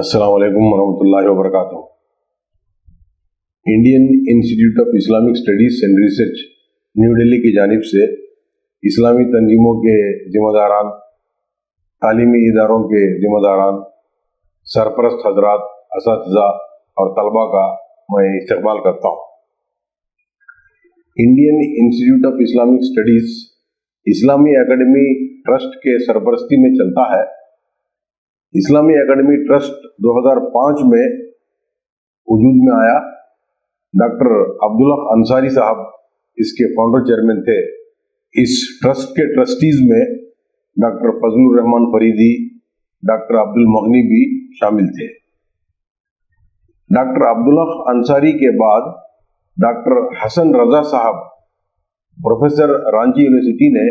अस्सलाम वालेकुम वरहमतुल्लाहि वबरकातुहू। Indian Institute of Islamic Studies and Research New Delhi की जानिब से इस्लामी तंजीमों के जिम्मेदारान, तालीमी इदारों के जिम्मेदारान, सरपरस्त हजरात, असातिज़ा और तलबा का मैं इस्तकबाल करता हूँ। Indian Institute of Islamic studies Islami academy trust के सरपरस्ती में चलता है। इस्लामी एकेडमी ट्रस्ट 2005 में वजूद में आया। डॉक्टर अब्दुल्ला अंसारी साहब इसके फाउंडर चेयरमैन थे। इस ट्रस्ट के ट्रस्टीज में डॉक्टर फजलुर रहमान फरीदी, डॉक्टर अब्दुल मगनी भी शामिल थे। डॉक्टर अब्दुल्ला अंसारी के बाद डॉक्टर हसन रजा साहब प्रोफेसर रांची यूनिवर्सिटी ने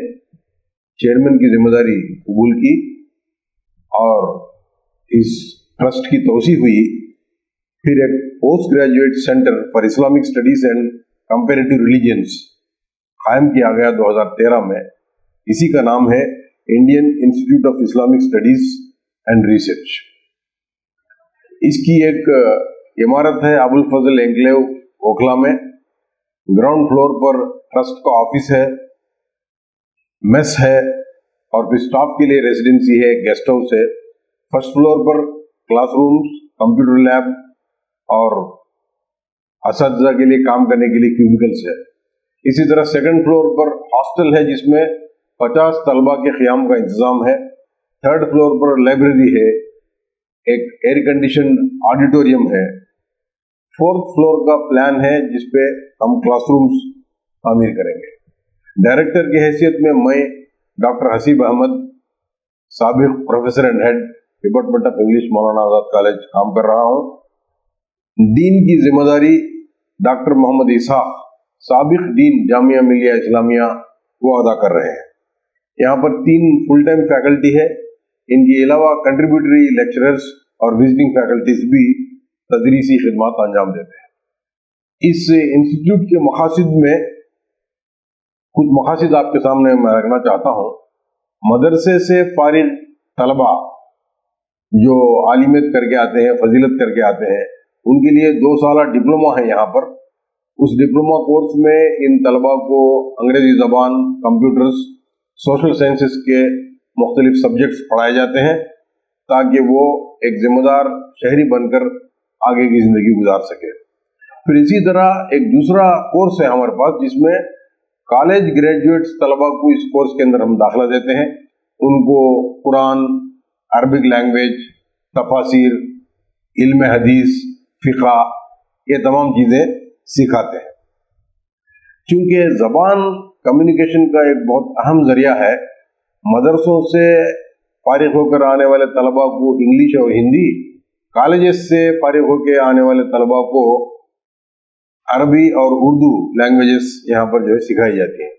चेयरमैन की जिम्मेदारी कबूल की और इस ट्रस्ट की तोसी हुई। फिर एक post graduate centre for Islamic Studies and comparative religions कायम किया गया 2013 में। इसी का नाम है Indian Institute of Islamic Studies and research. इसकी एक इमारत है अबुल फजल एंक्लेव ओखला में। ग्राउंड फ्लोर पर ट्रस्ट का ऑफिस है, मेस है और फिर स्टाफ के लिए रेजिडेंसी है, गेस्ट हाउस है। फर्स्ट फ्लोर पर क्लासरूम्स, कंप्यूटर लैब और असातिज़ा के लिए काम करने के लिए क्यूबिकल्स है। इसी तरह सेकंड फ्लोर पर हॉस्टल है जिसमें 50 तलबा के क़याम का इंतजाम है। थर्ड फ्लोर पर लाइब्रेरी है, एक एयर कंडीशन ऑडिटोरियम है। फोर्थ फ्लोर का प्लान है जिसपे हम क्लासरूम्स तामीर करेंगे। डायरेक्टर की हैसियत में मैं डॉक्टर हसीब अहमद, साबिक professor and head department of English, Maulana Azad college काम कर रहा हूँ। डीन की जिम्मेदारी डॉक्टर मोहम्मद इसाक, साबिक डीन जामिया मिलिया इस्लामिया, वो अदा कर रहे हैं। यहाँ पर 3 फुल टाइम फैकल्टी है। इनके अलावा कंट्रीब्यूटरी लेक्चरर्स और विजिटिंग फैकल्टीज भी तदरीसी खिदमत अंजाम देते हैं। इस इंस्टीट्यूट के मकासद में कुछ मकासद आपके सामने मैं रखना चाहता हूँ। मदरसे से फारिग तलबा जो आलिमियत करके आते हैं, फजीलत करके आते हैं, उनके लिए 2 साल डिप्लोमा है यहाँ पर। उस डिप्लोमा कोर्स में इन तलबा को अंग्रेजी ज़बान, कंप्यूटर्स, सोशल साइंसेस के मुख्तलिफ सब्जेक्ट्स पढ़ाए जाते हैं ताकि वो एक जिम्मेदार शहरी बनकर आगे की ज़िंदगी गुजार सके। फिर इसी तरह एक दूसरा कोर्स है हमारे पास जिसमें कॉलेज ग्रेजुएट्स तलबा को इस कोर्स के अंदर हम दाखिला देते हैं। उनको कुरान, अरबिक लैंग्वेज, तफासिर, इल्म हदीस, फ़िक़ा, ये तमाम चीज़ें सिखाते हैं। क्योंकि ज़बान कम्युनिकेशन का एक बहुत अहम ज़रिया है। मदरसों से फारिग होकर आने वाले तलबा को इंग्लिश और हिंदी, कॉलेजेस से फारिग होकर आने वाले तलबा को अरबी और उर्दू लैंग्वेजेस यहाँ पर जो है सिखाई जाती हैं।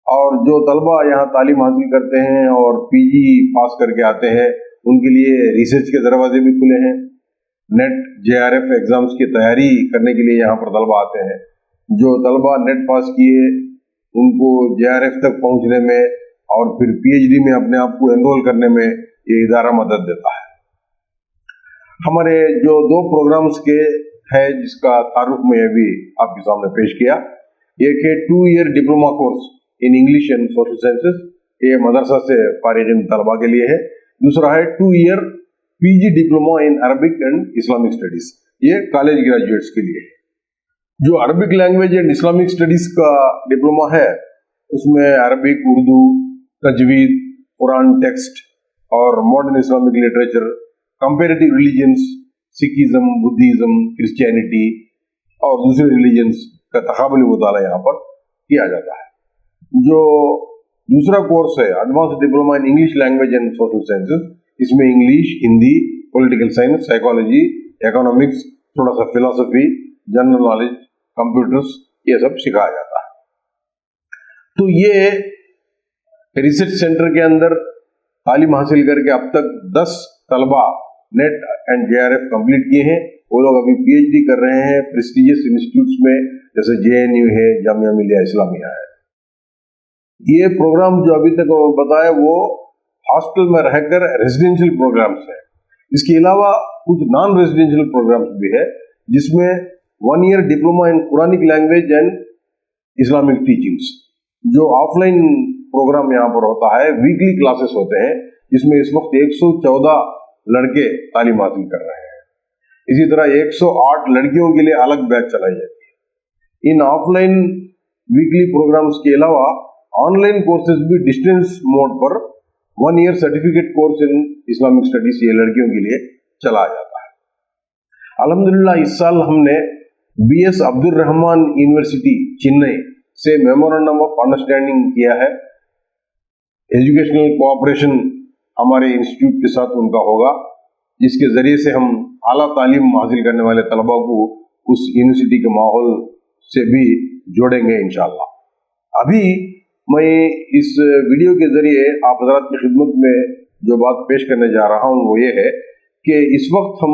और जो तलबा यहाँ तालीम हासिल करते हैं और पीजी पास करके आते हैं, उनके लिए रिसर्च के दरवाजे भी खुले हैं। नेट जेआरएफ एग्ज़ाम्स की तैयारी करने के लिए यहाँ पर तलबा आते हैं। जो तलबा नेट पास किए उनको जेआरएफ तक पहुँचने में और फिर पीएचडी में अपने आप को एनरोल करने में ये इदारा मदद देता है। हमारे जो 2 प्रोग्राम्स के है जिसका तारुफ मैं अभी आपके सामने पेश किया। एक है 2 year diploma course in English and social sciences, ये मदरसा से फारिग तलबा के लिए है। दूसरा है 2 year PG diploma in Arabic and Islamic studies, ये कॉलेज ग्रेजुएट्स के लिए है। जो Arabic language and Islamic studies का डिप्लोमा है उसमें अरबिक, उर्दू, तजवीद, कुरान टेक्स्ट और modern Islamic literature, comparative religions, Sikhism, Buddhism, Christianity और दूसरे रिलीजन्स का तकाबली मुताला यहाँ पर किया जाता है। जो दूसरा कोर्स है advance diploma in English language and social sciences, इसमें English, Hindi, political science, psychology, economics, थोड़ा सा फिलॉसफी, जनरल नॉलेज, कंप्यूटर्स, ये सब सिखाया जाता है। तो ये रिसर्च सेंटर के अंदर तालीम हासिल करके अब तक 10 तलबा नेट एंड जेआरएफ कंप्लीट किए हैं। वो लोग अभी पीएचडी कर रहे हैं प्रेस्टिजियस इंस्टीट्यूट्स में, जैसे जेएनयू है, जामिया मिलिया इस्लामिया है। ये प्रोग्राम जो अभी तक बताया वो हॉस्टल में रहकर रेजिडेंशियल प्रोग्राम्स है। इसके अलावा कुछ नॉन रेजिडेंशियल प्रोग्राम्स भी है, जिसमें 1 year diploma in Quranic language and Islamic teachings, जो ऑफलाइन प्रोग्राम यहाँ पर होता है, वीकली क्लासेस होते हैं, जिसमें इस वक्त 114 लड़के तालीम हासिल कर रहे हैं। इसी तरह 108 लड़कियों के लिए अलग बैच चलाई जाती है। इन ऑफलाइन वीकली प्रोग्राम्स के अलावा ऑनलाइन कोर्सेज भी डिस्टेंस मोड पर 1 year certificate course in Islamic studies ये लड़कियों के लिए चलाया जाता है। अल्हम्दुलिल्लाह इस साल हमने BS अब्दुल रहमान यूनिवर्सिटी चेन्नई से मेमोरेंडम ऑफ अंडरस्टैंडिंग किया है। एजुकेशनल कोऑपरेशन हमारे इंस्टीट्यूट के साथ उनका होगा, जिसके जरिए से हम आला तालीम हासिल करने वाले तलबा को उस यूनिवर्सिटी के माहौल से भी जोड़ेंगे इंशाअल्लाह। अभी मैं इस वीडियो के जरिए आप हज़रात की खिदमत में जो बात पेश करने जा रहा हूँ वो ये है कि इस वक्त हम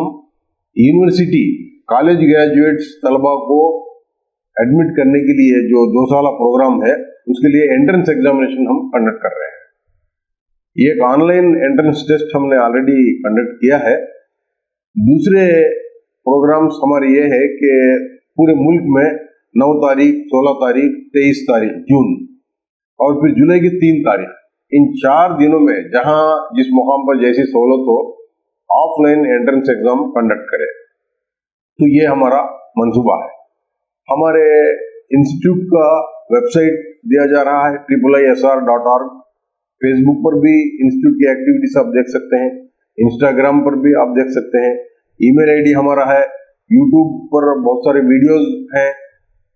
यूनिवर्सिटी कॉलेज ग्रेजुएट्स तलबा को एडमिट करने के लिए जो 2 साल प्रोग्राम है, उसके लिए एंट्रेंस एग्जामिनेशन हम कंडक्ट कर रहे हैं। ये एक ऑनलाइन एंट्रेंस टेस्ट हमने ऑलरेडी कंडक्ट किया है। दूसरे प्रोग्राम्स हमारे ये है कि पूरे मुल्क में 9 तारीख, 16 तारीख, 23 तारीख जून और फिर जुलाई की 3 तारीख, इन 4 दिनों में जहां जिस मुकाम पर जैसी सहूलत हो ऑफलाइन एंट्रेंस एग्जाम कंडक्ट करें। तो ये हमारा मंसूबा है। हमारे इंस्टीट्यूट का वेबसाइट दिया जा रहा है IIISR.org। फेसबुक पर भी इंस्टीट्यूट की एक्टिविटीज आप देख सकते हैं, इंस्टाग्राम पर भी आप देख सकते हैं, ईमेल आईडी हमारा है, यूट्यूब पर बहुत सारे वीडियोस हैं,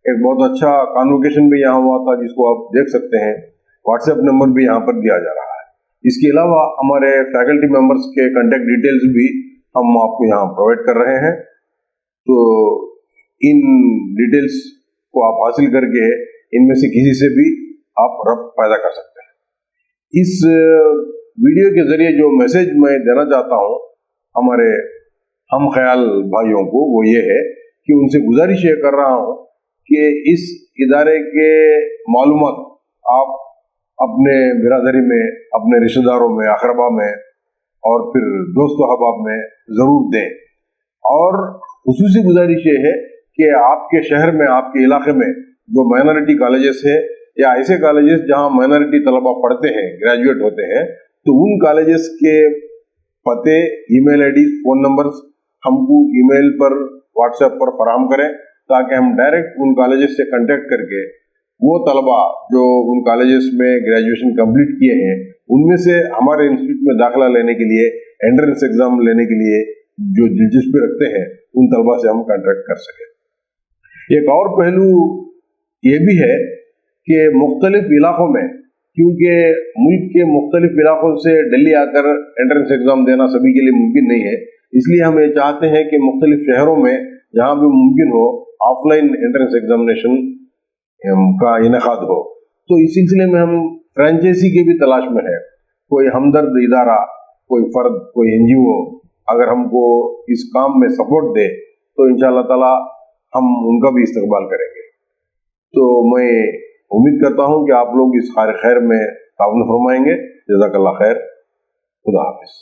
एक बहुत अच्छा कॉन्वोकेशन भी यहाँ हुआ था जिसको आप देख सकते हैं, व्हाट्सएप नंबर भी यहाँ पर दिया जा रहा है। इसके अलावा हमारे फैकल्टी मेंबर्स के कांटेक्ट डिटेल्स भी हम आपको यहाँ प्रोवाइड कर रहे हैं। तो इन डिटेल्स को आप हासिल करके इनमें से किसी से भी आप रब्त पैदा कर सकते हैं। इस वीडियो के जरिए जो मैसेज मैं देना चाहता हूँ हमारे हम ख्याल भाइयों को वो ये है कि उनसे गुजारिश ये कर रहा हूँ कि इस इदारे के मालूमात आप अपने बिरादरी में, अपने रिश्तेदारों में, अकरबा में और फिर दोस्त अहबाब में ज़रूर दें। और खुसूसी गुजारिश ये है कि आपके शहर में, आपके इलाके में जो माइनॉरिटी कॉलेजेस है या ऐसे कॉलेजेस जहां माइनॉरिटी तलबा पढ़ते हैं, ग्रेजुएट होते हैं, तो उन कॉलेजेस के पते, ईमेल आईडी, फ़ोन नंबर्स हमको ईमेल पर, व्हाट्सएप पर फराहम करें ताकि हम डायरेक्ट उन कॉलेजेस से कांटेक्ट करके वो तलबा जो उन कॉलेजेस में ग्रेजुएशन कंप्लीट किए हैं उनमें से हमारे इंस्टीट्यूट में दाखिला लेने के लिए, एंट्रेंस एग्जाम लेने के लिए जो दिलचस्पी रखते हैं उन तलबा से हम कांटेक्ट कर सकें। एक और पहलू ये भी है कि मुख्तलिफ इलाकों में, क्योंकि मुल्क के मुख्तलिफ इलाकों से दिल्ली आकर एंट्रेंस एग्जाम देना सभी के लिए मुमकिन नहीं है, इसलिए हम ये चाहते हैं कि मुख्तलिफ शहरों में जहाँ भी मुमकिन हो ऑफलाइन एंट्रेंस एग्जामिनेशन का इनेकाद हो। तो इस सिलसिले में हम फ्रेंचाइजी की भी तलाश में है। कोई हमदर्द इदारा, कोई फर्द, कोई NGO अगर हमको इस काम में सपोर्ट दे तो इंशाअल्लाह ताला हम उनका भी इस्तकबाल करेंगे। तो मैं उम्मीद करता हूँ कि आप लोग इस खैर में ताउन फरमाएंगे। जज़ाकल्लाह खैर। खुदा हाफिज़।